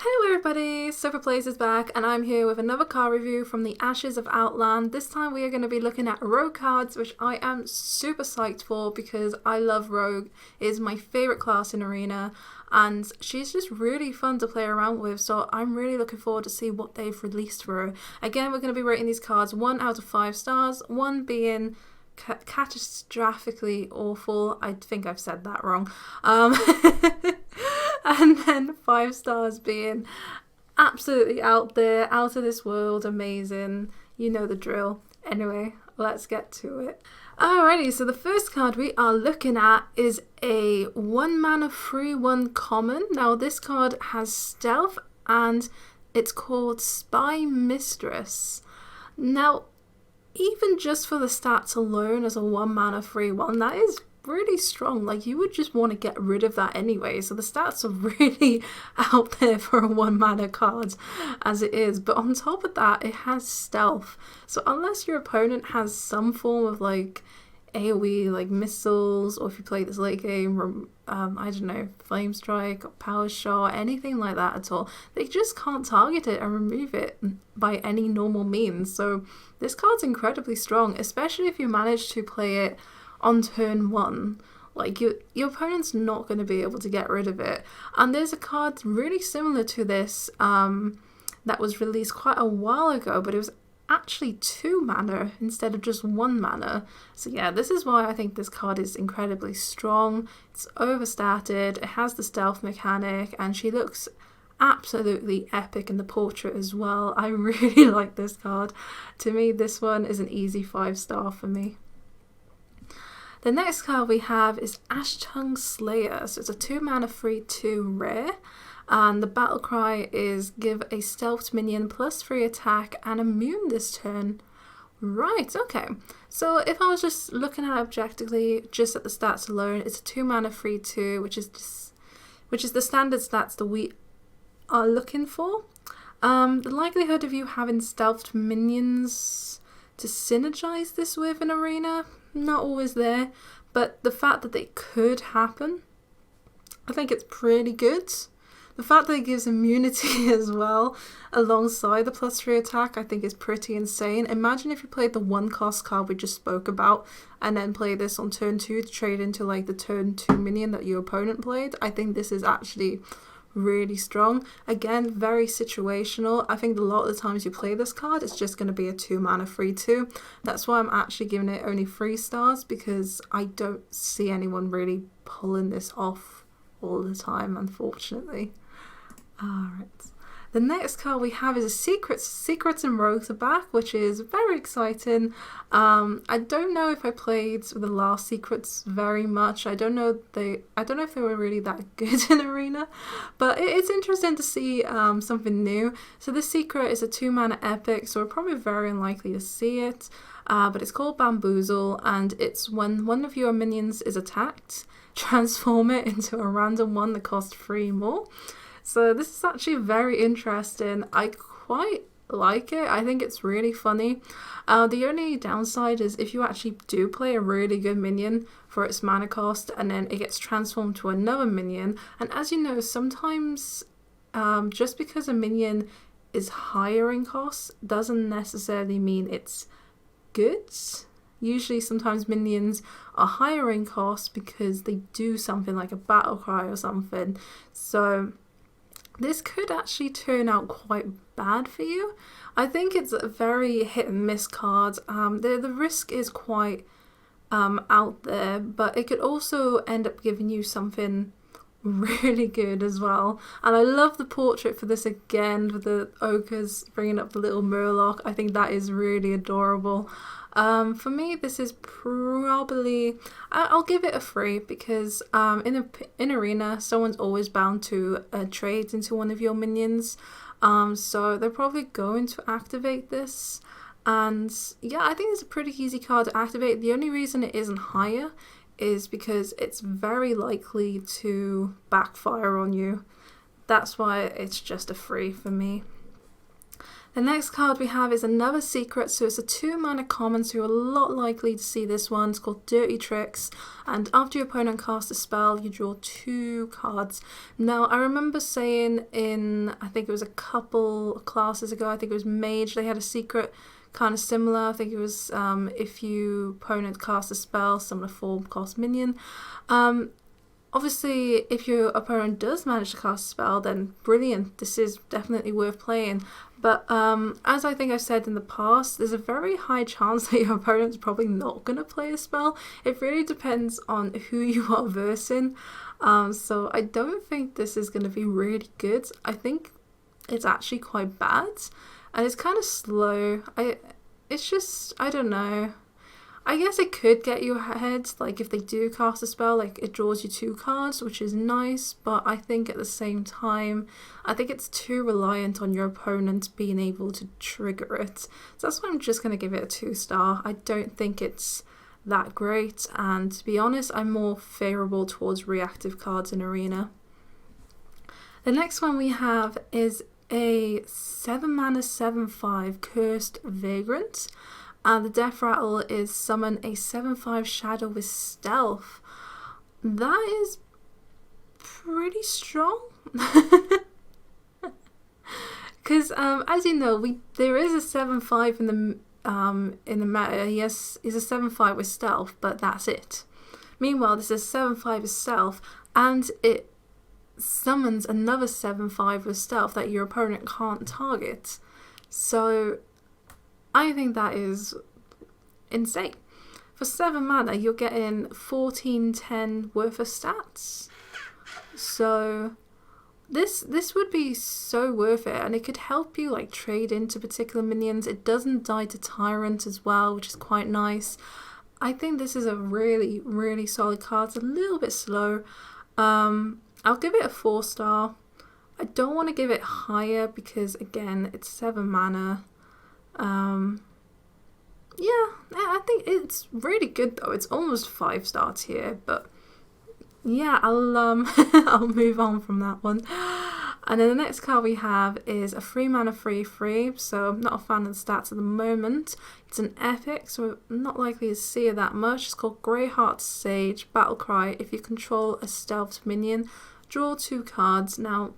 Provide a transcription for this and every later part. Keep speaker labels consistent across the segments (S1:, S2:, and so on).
S1: Hello everybody, Sophie is back and I'm here with another card review from the Ashes of Outland. This time we are going to be looking at Rogue cards, which I am super psyched for because I love Rogue. It is my favourite class in Arena and she's just really fun to play around with, so I'm really looking forward to see what they've released for her. Again, we're going to be rating these cards 1 out of 5 stars, 1 being catastrophically awful. I think I've said that wrong. And then 5 stars being absolutely out there, out of this world, amazing. You know the drill. Anyway, let's get to it. Alrighty, so the first card we are looking at is a 1 mana 3/1 common. Now this card has stealth and it's called Spy Mistress. Now, even just for the stats alone as a 1 mana 3/1, that is really strong. Like, you would just want to get rid of that anyway, so the stats are really out there for a 1 mana card as it is. But on top of that, it has stealth, so unless your opponent has some form of like AoE like missiles, or if you play this late game, I don't know, flame strike or power shot, anything like that at all, they just can't target it and remove it by any normal means. So this card's incredibly strong, especially if you manage to play it on turn 1. Like, your opponent's not going to be able to get rid of it. And there's a card really similar to this that was released quite a while ago, but it was actually 2 mana instead of just 1 mana. So yeah, this is why I think this card is incredibly strong. It's overstated, it has the stealth mechanic, and she looks absolutely epic in the portrait as well. I really like this card. To me, this one is an easy 5-star for me. The next card we have is Ashton Slayer. So it's a 2 mana 3/2 rare. And the battle cry is give a stealthed minion +3 attack and immune this turn. Right, okay. So if I was just looking at it objectively, just at the stats alone, it's a 2 mana 3/2, which is the standard stats that we are looking for. The likelihood of you having stealthed minions to synergize this with an arena, not always there, but the fact that they could happen, I think it's pretty good. The fact that it gives immunity as well alongside the +3 attack, I think is pretty insane. Imagine if you played the 1-cost card we just spoke about and then play this on turn 2 to trade into like the turn 2 minion that your opponent played. I think this is actually really strong. Again, very situational. I think a lot of the times you play this card, it's just going to be a 2 mana 3/2. That's why I'm actually giving it only 3 stars, because I don't see anyone really pulling this off all the time, unfortunately. Alright. The next card we have is a Secrets and Rogues are back, which is very exciting. I don't know if I played the last Secrets very much. I don't know if they were really that good in Arena, but it's interesting to see something new. So this secret is a 2 mana epic, so we're probably very unlikely to see it. But it's called Bamboozle, and it's when one of your minions is attacked, transform it into a random one that costs 3 more. So this is actually very interesting. I quite like it. I think it's really funny. The only downside is if you actually do play a really good minion for its mana cost and then it gets transformed to another minion, and as you know, sometimes just because a minion is higher in cost doesn't necessarily mean it's good. Usually sometimes minions are higher in cost because they do something like a battle cry or something. So this could actually turn out quite bad for you. I think it's a very hit and miss card. The risk is quite out there, but it could also end up giving you something really good as well. And I love the portrait for this again, with the ochres bringing up the little murloc. I think that is really adorable. For me, this is probably, I'll give it a 3, because in Arena, someone's always bound to trade into one of your minions, so they're probably going to activate this. And yeah, I think it's a pretty easy card to activate. The only reason it isn't higher is because it's very likely to backfire on you. That's why it's just a 3 for me. The next card we have is another secret, so it's a 2-mana common, so you're a lot likely to see this one. It's called Dirty Tricks, and after your opponent casts a spell, you draw 2 cards. Now, I remember saying in, I think it was a couple of classes ago, I think it was Mage, they had a secret kind of similar. I think it was if your opponent casts a spell, similar form, cost minion. Obviously, if your opponent does manage to cast a spell, then brilliant, this is definitely worth playing. But as I think I've said in the past, there's a very high chance that your opponent's probably not going to play a spell. It really depends on who you are versing. So I don't think this is going to be really good. I think it's actually quite bad. And it's kind of slow. It's just, I don't know. I guess it could get you ahead, like if they do cast a spell, like it draws you 2 cards, which is nice, but I think at the same time, I think it's too reliant on your opponent being able to trigger it. So that's why I'm just going to give it a 2-star. I don't think it's that great, and to be honest, I'm more favourable towards reactive cards in Arena. The next one we have is a 7-mana 7/5 Cursed Vagrant. The death rattle is summon a 7/5 shadow with stealth. That is pretty strong. Because as you know, there is a 7/5 in the meta. Yes, is a 7/5 with stealth, but that's it. Meanwhile, this is 7/5 with stealth, and it summons another 7/5 with stealth that your opponent can't target. So I think that is insane. For 7 mana, you're getting 14-10 worth of stats. So this would be so worth it, and it could help you like trade into particular minions. It doesn't die to Tyrant as well, which is quite nice. I think this is a really, really solid card. It's a little bit slow. I'll give it a 4-star. I don't want to give it higher because again, it's 7 mana. Yeah, I think it's really good though. It's almost 5-star tier, but yeah, I'll I'll move on from that one. And then the next card we have is a 3-mana 3/3. So I'm not a fan of the stats at the moment. It's an epic, so I'm not likely to see it that much. It's called Greyheart Sage Battlecry. If you control a stealthed minion, draw 2 cards. Now,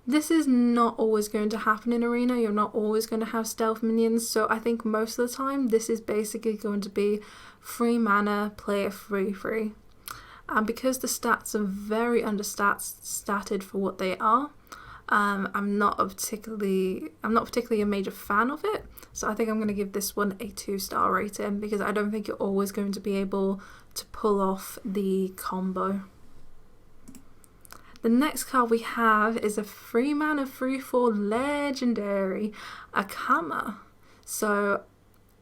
S1: this is not always going to happen in Arena. You're not always going to have stealth minions. So I think most of the time, this is basically going to be 3 mana, play a 3/3. And because the stats are very understated for what they are, I'm not particularly a major fan of it. So I think I'm going to give this one a 2-star rating because I don't think you're always going to be able to pull off the combo. The next card we have is a 3-mana 3/4 legendary Akama. So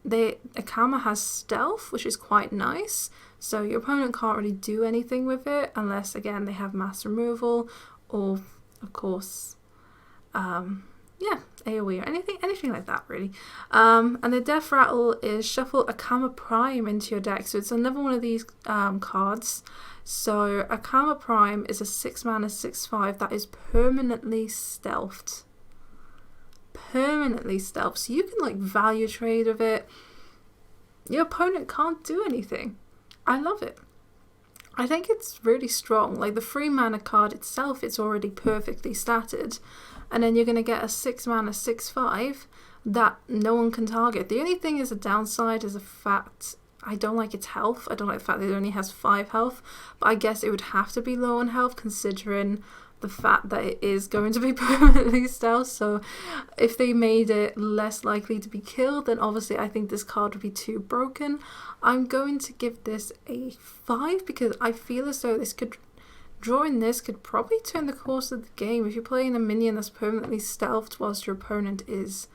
S1: Akama has stealth, which is quite nice. So your opponent can't really do anything with it unless, again, they have mass removal or, of course, AoE or anything like that, really. And the death rattle is shuffle Akama Prime into your deck. So it's another one of these cards. So Akama Prime is a 6-mana 6/5 that is permanently stealthed. Permanently stealthed. So you can like value trade with it. Your opponent can't do anything. I love it. I think it's really strong. Like the 3-mana card itself, it's already perfectly statted. And then you're going to get a 6-mana 6/5 that no one can target. The only thing is a downside is the fact I don't like its health. I don't like the fact that it only has 5 health. But I guess it would have to be low on health considering the fact that it is going to be permanently stealth. So if they made it less likely to be killed, then obviously I think this card would be too broken. I'm going to give this a 5 because I feel as though drawing this could probably turn the course of the game. If you're playing a minion that's permanently stealthed whilst your opponent is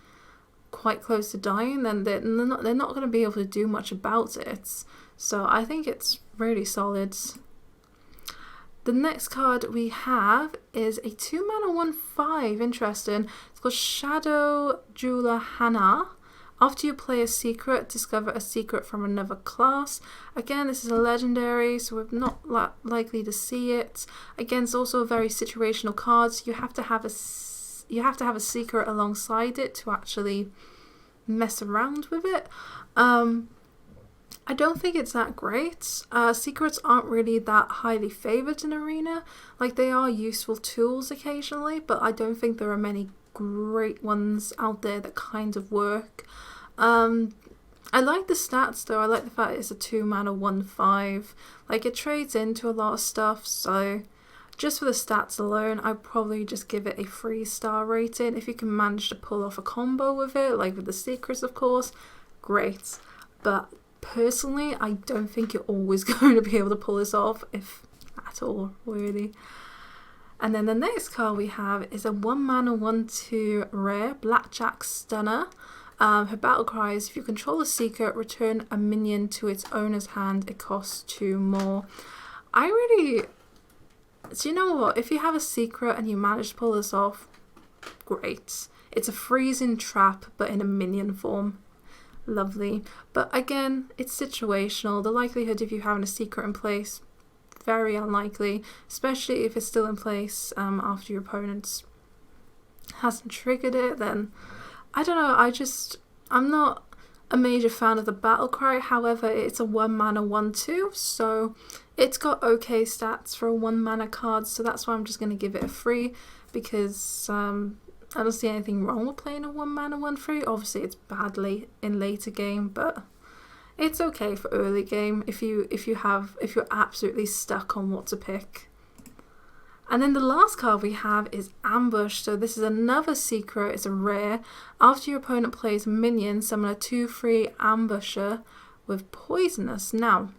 S1: quite close to dying, then they're not going to be able to do much about it. So I think it's really solid. The next card we have is a 2-mana 1/5. Interesting. It's called Shadow Jeweler Hana. After you play a secret, discover a secret from another class. Again, this is a legendary, so we're not likely to see it. Again, it's also a very situational card, so you have to have you have to have a secret alongside it to actually mess around with it. I don't think it's that great. Secrets aren't really that highly favoured in Arena. Like, they are useful tools occasionally, but I don't think there are many great ones out there that kind of work. I like the stats though. I like the fact it's a 2 mana 1/5. Like, it trades into a lot of stuff, so just for the stats alone, I'd probably just give it a 3-star rating. If you can manage to pull off a combo with it, like with the secrets of course, great. But personally, I don't think you're always going to be able to pull this off, if at all, really. And then the next card we have is a 1 mana 1/2 rare Blackjack Stunner. Her battle cry is, if you control a secret, return a minion to its owner's hand. It costs 2 more. So you know what? If you have a secret and you manage to pull this off, great. It's a freezing trap, but in a minion form. Lovely. But again, it's situational. The likelihood of you having a secret in place, very unlikely, especially if it's still in place after your opponent hasn't triggered it. Then I don't know, I'm not a major fan of the battle cry. However, it's a 1 mana 1/2, so it's got okay stats for a 1 mana card, so that's why I'm just going to give it a 3, because I don't see anything wrong with playing a 1 mana 1/3. Obviously it's badly in later game, but it's okay for early game if you're absolutely stuck on what to pick. And then the last card we have is Ambush. So this is another secret. It's a rare. After your opponent plays a minion, summon a 2/3 Ambusher with Poisonous. Now,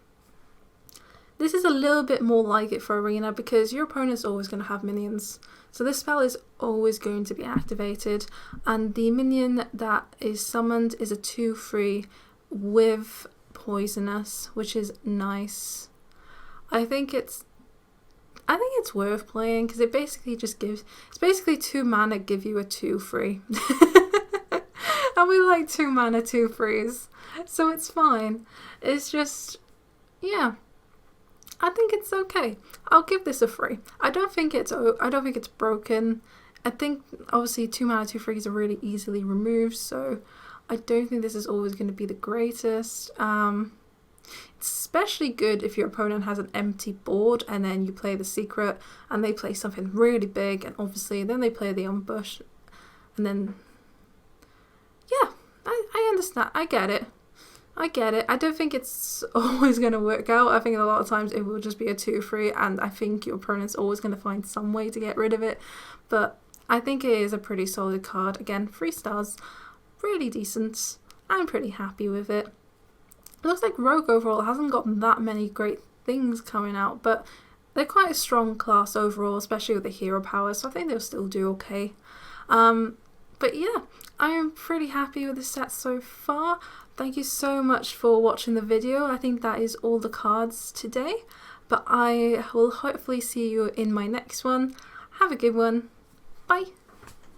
S1: this is a little bit more like it for Arena because your opponent's always going to have minions. So this spell is always going to be activated. And the minion that is summoned is a 2/3 with Poisonous, which is nice. I think it's worth playing because it basically just gives, it's basically 2 mana give you a 2/3. And we like 2 mana 2/3s, so it's fine. It's just, yeah, I think it's okay. I'll give this a 3. I don't think it's broken. I think obviously 2 mana 2/3s are really easily removed, so I don't think this is always going to be the greatest. It's especially good if your opponent has an empty board and then you play the secret and they play something really big, and obviously then they play the ambush, and then yeah, I understand. I get it. I don't think it's always going to work out. I think a lot of times it will just be a 2/3, and I think your opponent's always going to find some way to get rid of it. But I think it is a pretty solid card. Again, 3 stars, really decent. I'm pretty happy with it. It looks like Rogue overall hasn't got that many great things coming out, but they're quite a strong class overall, especially with the hero power, so I think they'll still do okay. But yeah, I am pretty happy with the set so far. Thank you so much for watching the video. I think that is all the cards today, but I will hopefully see you in my next one. Have a good one. Bye.